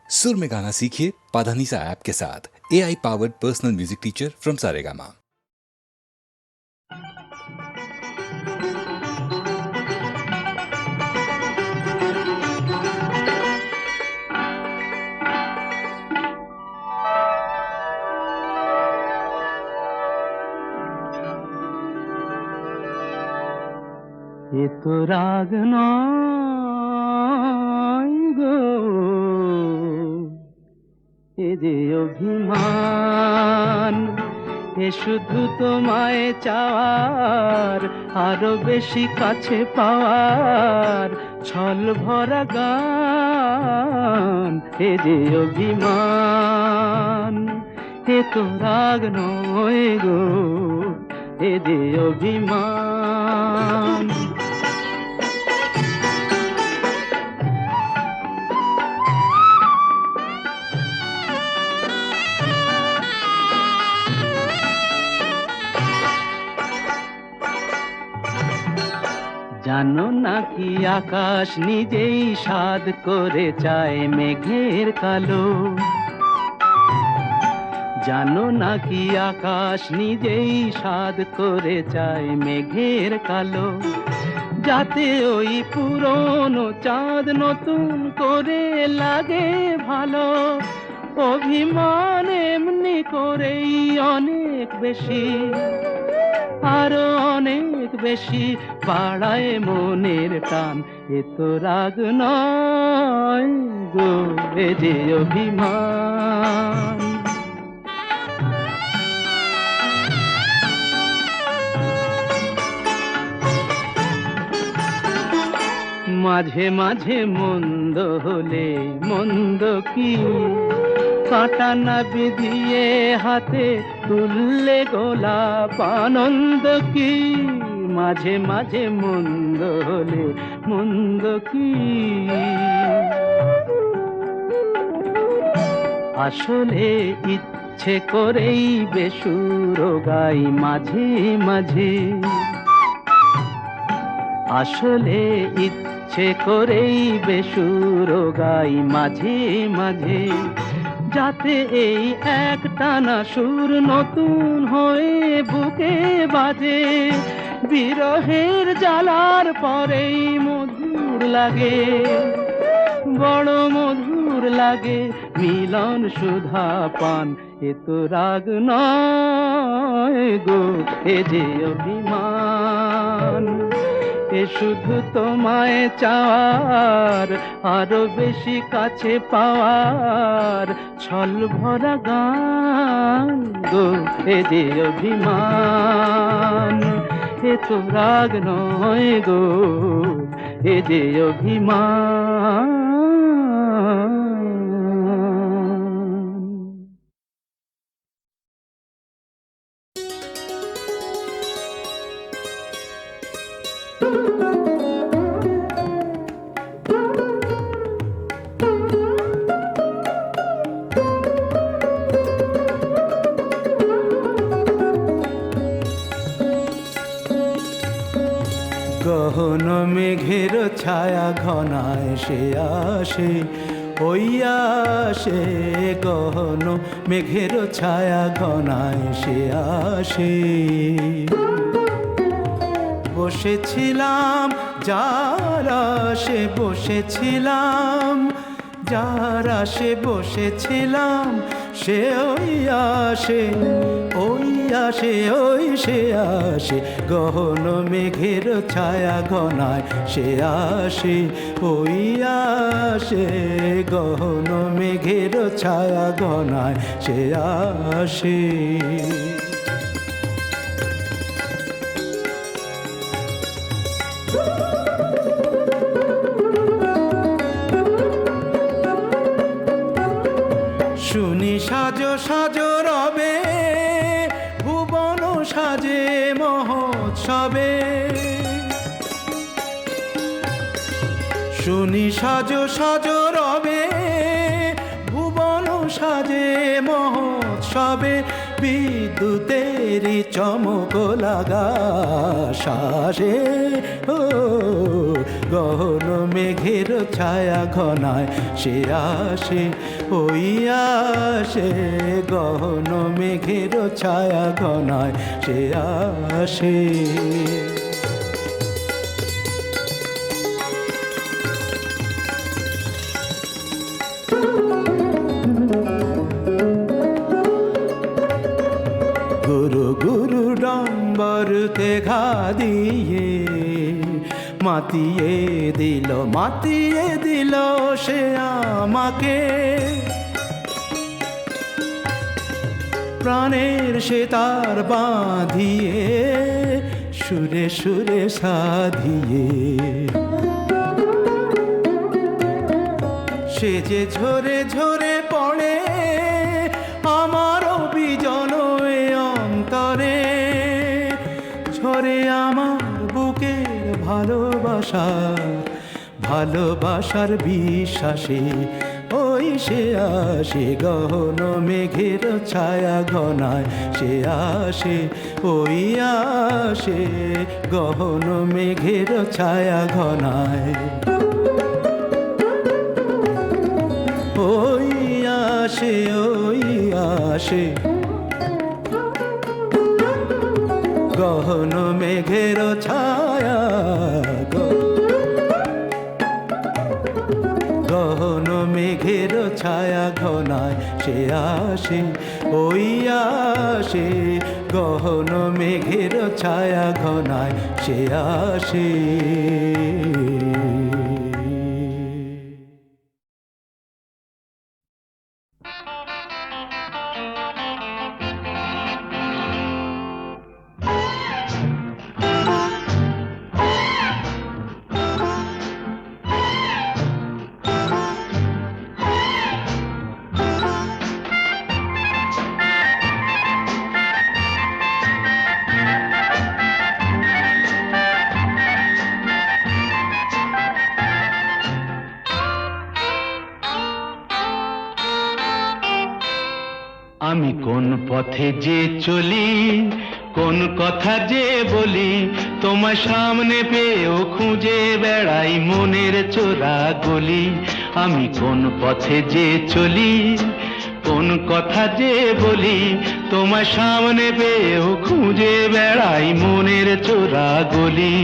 सुर में गाना सीखिए पाधानीसा ऐप के साथ। AI powered personal music teacher from Saregama. এ তো রাগ নয় গো, এ যে অভিমান। এ শুধু তোমায় চাওয়ার, আরো বেশি কাছে পাওয়ার ছল ভরা গান। এ যে অভিমান, এ তো রাগ নয় গো, এ যে অভিমান। জানো নাকি আকাশ নিজেই সাধ করে চায় মেঘের কালো। জানো নাকি আকাশ নিজেই সাধ করে চায় মেঘের কালো, যাতে ওই পুরনো চাঁদ নতুন করে লাগে ভালো। অভিমান এমনি করেই অনেক বেশি, আরো অনেক বেশি বাড়ায় মনের টান। এ তো রাগ নয় গো, এ যে অভিমান। মাঝে মাঝে মন্দ হলে মন্দ কি, কাঁটা না বিধিয়ে হাতে তুললে গোলাপ আনন্দ কি। মাঝে মাঝে মন্দ হলে মন্দ কি, আসলে ইচ্ছে করেই বেসুর গাই মাঝে মাঝে। আসলে ইচ্ছে করেই বেসুর গাই মাঝে মাঝে, যাতে এই একটানা সুর নতুন হয়ে বুকে বাজে। বিরহের জ্বালার পরেই মধুর লাগে, বড় মধুর লাগে মিলন সুধা পান। এ তো রাগ নয় গো, এ যে অভিমান। এ শুধু তোমায় চাওয়ার, আরো বেশি কাছে পাওয়ার ছল ভরা গান গো, এ যে অভিমান। এ তো রাগ নয় গো, এ যে অভিমান। গহন মেঘের ছায়া ঘনায় সে আসে, ওই আসে। গহন মেঘের ছায়া ঘনায় সে আসে। বসেছিলাম যার আশে বসেছিলাম, যার আশে বসেছিলাম সে ওই আসে, ওই আসে, ওই সে আসে। গহন মেঘের ছায়া ঘনায় সে আসে, ওই আসে। গহন মেঘের ছায়া ঘনায় সে আসে। শুনি সাজো সাজো রবে, ভুবন সাজে মহোৎসবে। শুনি সাজো সাজো রবে, ভুবন সাজে মহোৎসবে। বিদ্যুতেরই চমক লাগা শ্বাসে, ও গহন মেঘের ছায়া ঘনায় সে আসে, ওই আসে, গহন মেঘের ছায়া ঘনায় সে আসে। গুরু গুরু ডম্বরতে ঘা দিয়ে মাতিয়ে দিল সে আমাকে, প্রাণের সে তার বাঁধিয়ে সুরে সুরে সাধিয়ে, সে যে ঝরে ঝরে পড়ে আমার বিজন অন্তরে, ঝরে আমার বুকের ভালোবাসার বিশ্বাসে, ওই সে আসে, গহন মেঘের ছায়া ঘনায় সে আসে, ওই আসে, গহন মেঘের ছায়া ঘনায়, ওই আসে, ওই আসে, গহন মেঘের ছায়া, গহন মেঘের ছায়া ঘনায় সে আসে, ওই আসে, গহন মেঘের ছায়া ঘনায় সে আসে। আমি কোন পথে যে চলি, কোন কথা যে বলি, তোমার সামনে পেয়েও খুঁজে বেড়াই মনের চোরা গলি। আমি কোন পথে যে চলি, কোন কথা যে বলি, তোমার সামনে পেয়েও খুঁজে বেড়াই মনের চোরা গলি।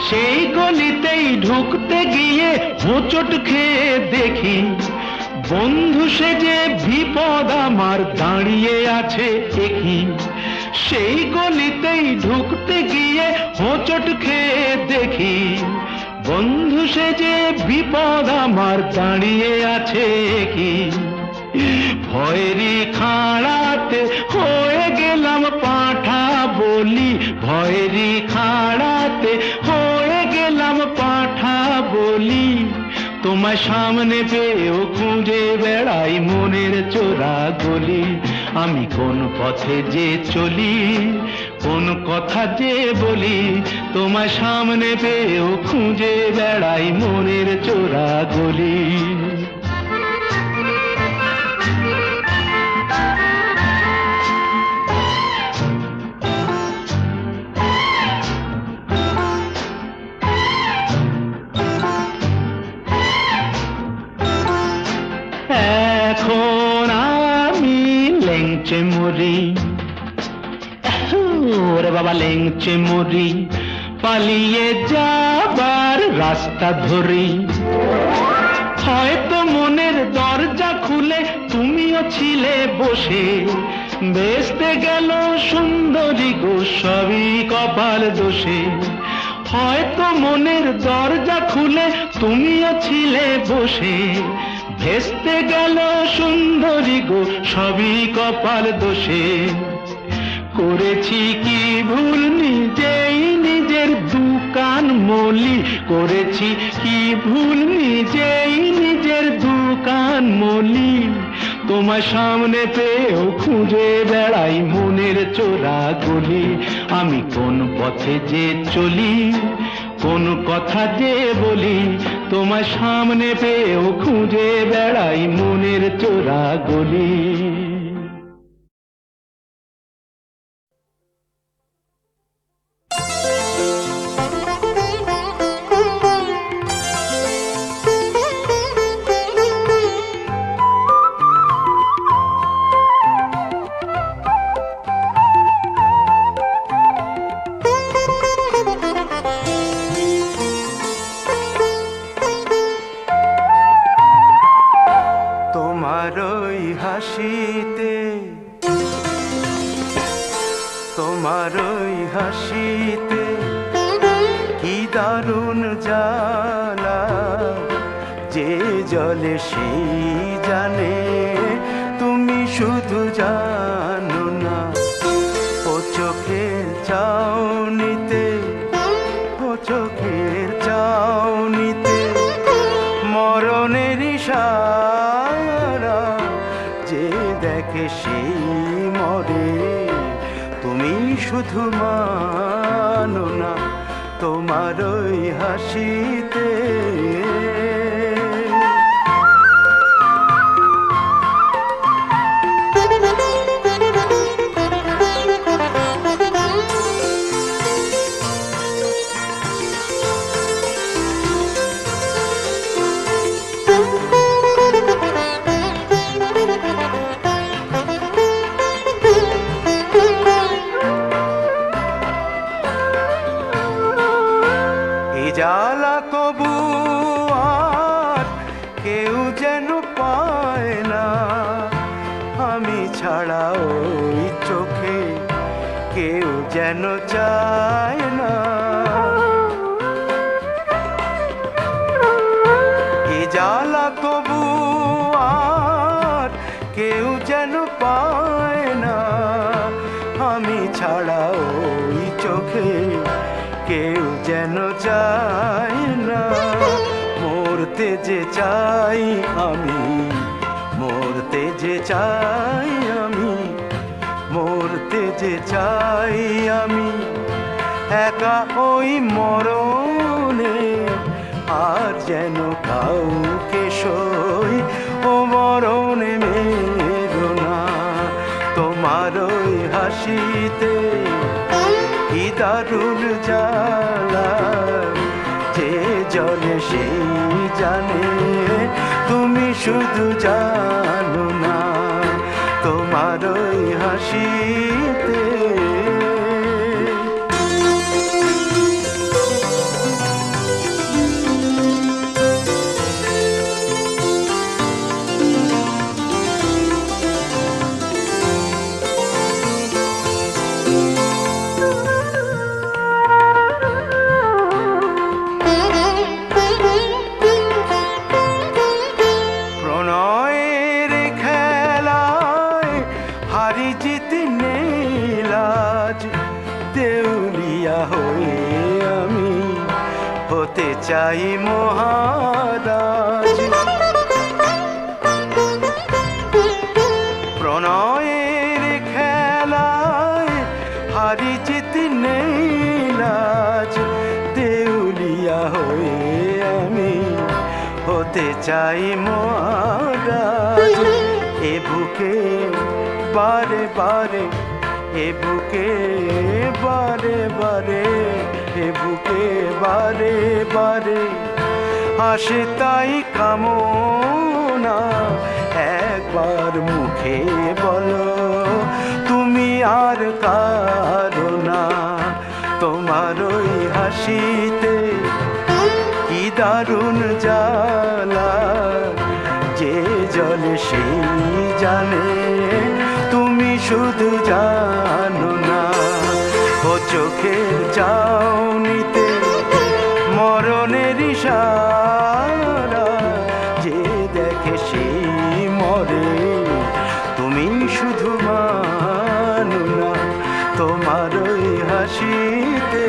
সেই গলিতেই ঢুকতে গিয়ে হোঁচট খেয়ে দেখি, বন্ধু সেজে বিপদ আমার দাঁড়িয়ে আছে একই। সেই গলিতেই ঢুকতে গিয়ে হোঁচট খেয়ে দেখি, বন্ধু সেজে বিপদ আমার দাঁড়িয়ে আছে একই। ভয়েরই খাড়াতে হয়ে গেলাম পাঁঠা বলি, ভয়েরই খাড়াতে হয়ে গেলাম পাঁঠা বলি। তোমার সামনে পেয়েও খুঁজে বেড়াই মনের চোরা গলি। আমি কোন পথে যে চলি, কোন কথা যে বলি, তোমার সামনে পেয়েও খুঁজে বেড়াই মনের চোরা গলি। এখন আমি লেংচে মরি, ওরে বাবা লেংচে মরি, পালিয়ে যাবার রাস্তা ধরি। হয়তো মনের দরজা খুলে তুমিও ছিলে বসে, বেসতে গেল সুন্দরী গো সবই কপাল দোষে। হয়তো মনের দরজা খুলে তুমিও ছিলে বসে, ভেস্তে গেল সুন্দরী গো সবই কপাল দোষে। করেছি কি ভুল নিজেই নিজের দোকান মলি, করেছি কি ভুল নিজেই নিজের দোকান মলি। তোমার সামনে পেয়েও খুঁজে বেড়াই মনের চোরা গলি। আমি কোন পথে যে চলি, কোন কথা যে বলি তোমার সামনে পেয়েও খুঁজে বেড়াই মনের চোরা গলি। তোমার ওই হাসিতে, তোমার ওই হাসিতে কি দারুণ জ্বালা, যে জলে সেই জানে, তুমি শুধু জানো না। ও চোখের চাউনিতে, ও চোখের চাউনিতে মরণের ইশারা, যে দেখে সেই মরে, তুমি শুধু মানো না তোমার ওই হাসিতে। জ্বালা তবু আর কেউ যেন পায় না, আমি ছাড়া ওই চোখে কেউ যেন চায় না। এ জ্বালা তবু আর কেউ যেন পায় না, আমি ছাড়া ওই চোখে কেউ যেন চায় না। মরতে যে চাই আমি, মরতে যে চাই আমি, মরতে যে চাই আমি, একা ওই মরণে আর যেন কাউকে সই। ও মরণে মেরো না তোমার ওই হাসিতে কি দারুণ জ্বালা, যে জলে সেই জানে, তুমি শুধু জানো না তোমার ওই হাসিতে। চাই মহারাজ, প্রণয়ের খেলায় হারি জিতি নেই লাজ, দেউলিয়া হয়ে আমি হতে চাই মহারাজ। এ বুকে বারে বারে, এ বুকে বারে বারে, এ বুকে বারে বারে আসে তাই কামনা, একবার মুখে বলো তুমি আর কারো না তোমার ওই হাসিতে কি দারুণ জ্বালা, যে জলে সেই জানে, তুমি শুধু জানো না। ও চোখের চাউনিতে মরণের ইশারা, যে দেখে সেই মরে, তুমি শুধু মানো না তোমার ওই হাসিতে।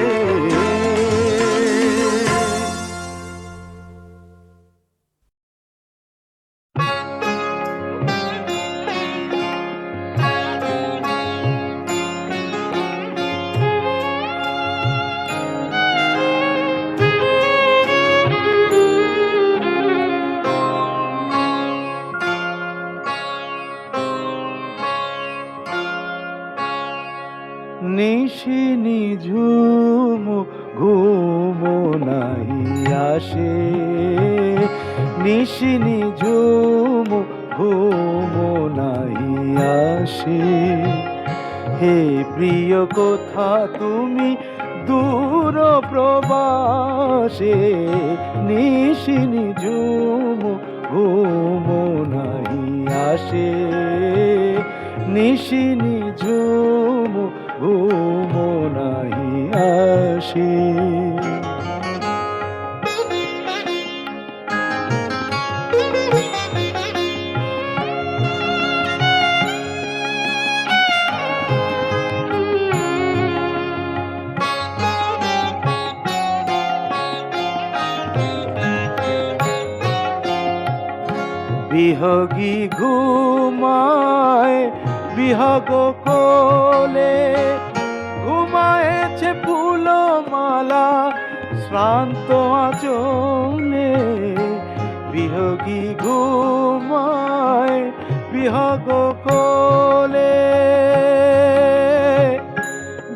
নিশি নিঝুম ঘুম নাহি আসে, নিশি নিঝুম ঘুম নাহি আসে। হে প্রিয় কোথা তুমি দূর প্রবাসে, নিশি নিঝুম ঘুম নাহি আসে, নিশি নিঝুম ঘুম নাহি আসে। বিহগী ঘুমায় বিহগ কোলে, ঘুমায়েছে ফুলমালা শ্রান্ত আঁচলে। বিহগী ঘুমায় বিহগ কোলে,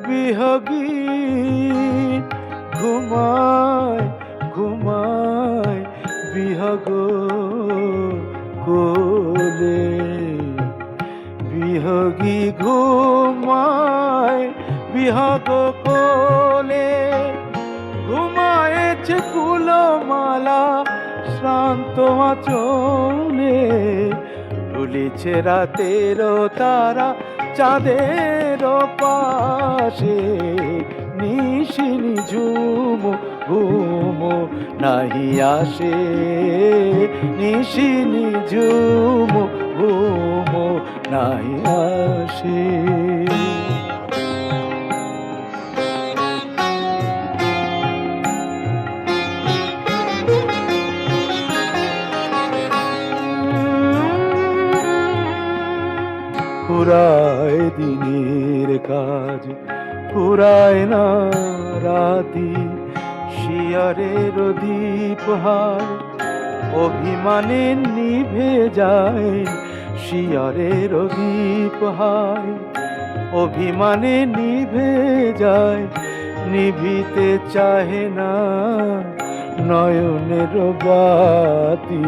বিহগী ঘুমায় ঘুমায় বিহগ কোলে। বিহগী ঘুমায় বিহগ কোলে, ঘুমায়েছে ফুলমালা শ্রান্ত আঁচলে। ঢুলিছে রাতের তারা চাঁদের পাশে, নিশি নিঝুম ঘুম নাহি আসে, নিশি নিঝুম ঘুম নাহি আসে। ফুরায় দিনের কাজ ফুরায় না রাতি, শিয়রের দীপ হার অভিমানে নিভে যায়, শিয়রের দীপ হার অভিমানে নিভে যায়। নিভিতে চাহে না নয়নের বাতি,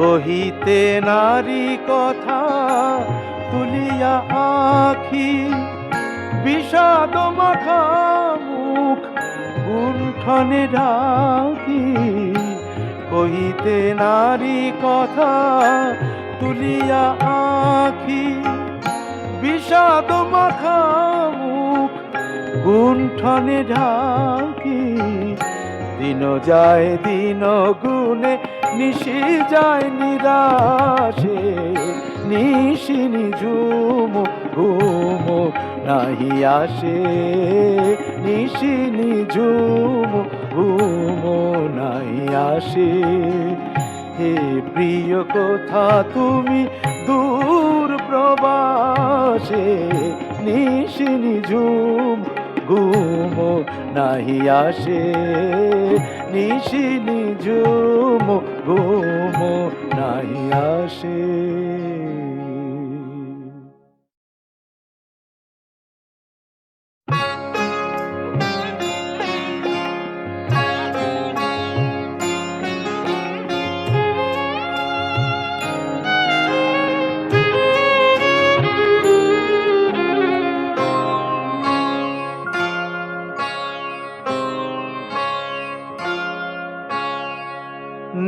কহিতে নারী কথা তুলিয়া আখি, বিষাদ মাখা মুখ গুণ্ঠনে ঢাকি। কহিতে নারী কথা তুলিয়া আখি, বিষাদ মাখা মুখ গুণ্ঠনে ঢাকি। দিন যায় দিন গুণে নিশি যায় নিরাশে, নিশি নিঝুম ঘুম নাহি আসে, নিশি নিঝুম ঘুম নাহি আসে। হে প্রিয় কোথা তুমি দূর প্রবাসে, নিশি নিঝুম ঘুম নাহি আসে, নিশি নিঝুম ঘুম নাহি আসে।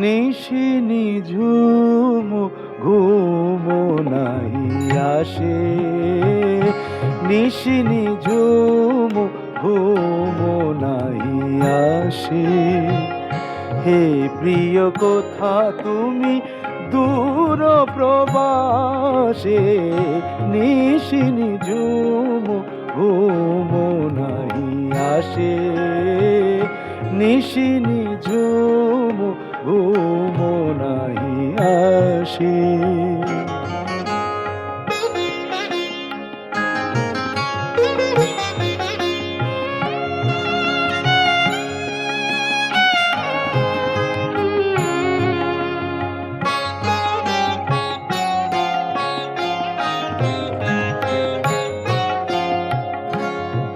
নিশি নিঝুম ঘুম নাহি আসে, নিশি নিঝুম ঘুম নাহি আসে। হে প্রিয় কোথা তুমি দূর প্রবাসে, নিশি নিঝুম ঘুম নাহি আসে, নিশি নিঝুম ঘুম নাহি আসে।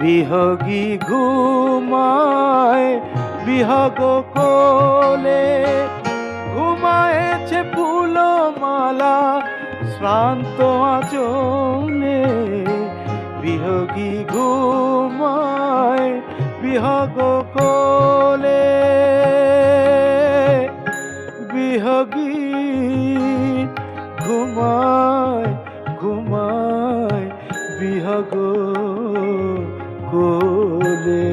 বিহগী ঘুমায় বিহগ কোলে, ঘুমায়েছে ফুলমালা শ্রান্ত আঁচলে। বিহগী ঘুমায় বিহগ কোলে, বিহগী ঘুমায় ঘুমায় বিহগ কোলে।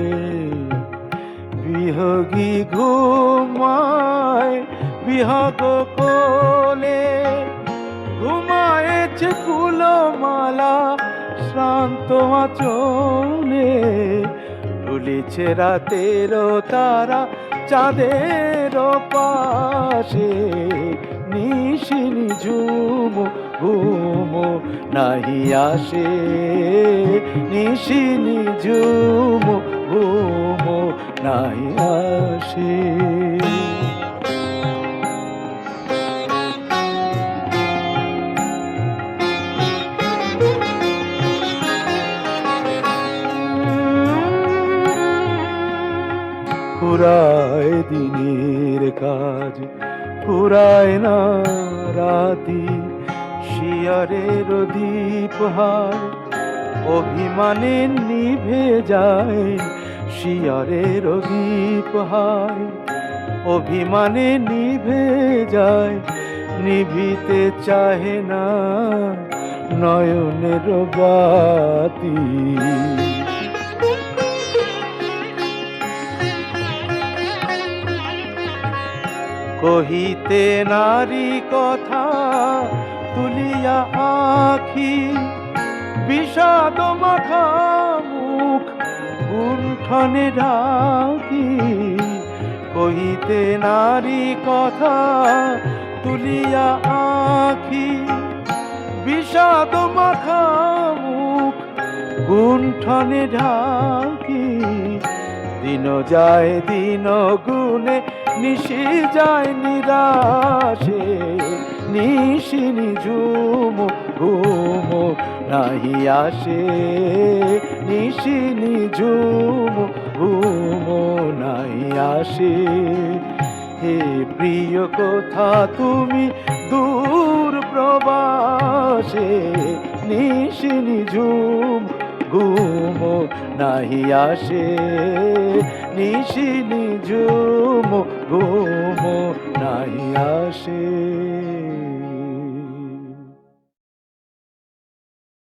বিহগী ঘুমায় বিহগ কোলে, ঘুমায়েছে ফুলমালা শ্রান্ত আঁচলে। ঢুলিছে রাতের তারা চাঁদের পাশে, নিশি নিঝুম ঘুম নাহি আসে, নিশি নিঝুম ঘুম নাহি আসে। ফুরায় দিনের কাজ ফুরায় না রাতি, শিয়রের দীপ হার অভিমানে নিভে যায়, শিয়রের দীপ হার অভিমানে নিভে যায়। নিভিতে চাহে না নয়নের বাতি, কহিতে নারী কথা তুলিয়া আখি, বিষাদ মাখা মুখ গুণ্ঠনে ঢাকি। কহিতে নারী কথা তুলিয়া আখি, বিষাদ মাখা মুখ গুণ্ঠনে ঢাকি। দিন যায় দিন গুণে নিশি যায় নিরাশে, নিশি নিঝুম ঘুম নাহি আসে, নিশি নিঝুম ঘুম নাহি আসে। হে প্রিয় কোথা তুমি দূর প্রবাসে, নিশি নিঝুম ঘুম নাহি আসে, নিশি নিঝুম ঘুম নাহি আসে।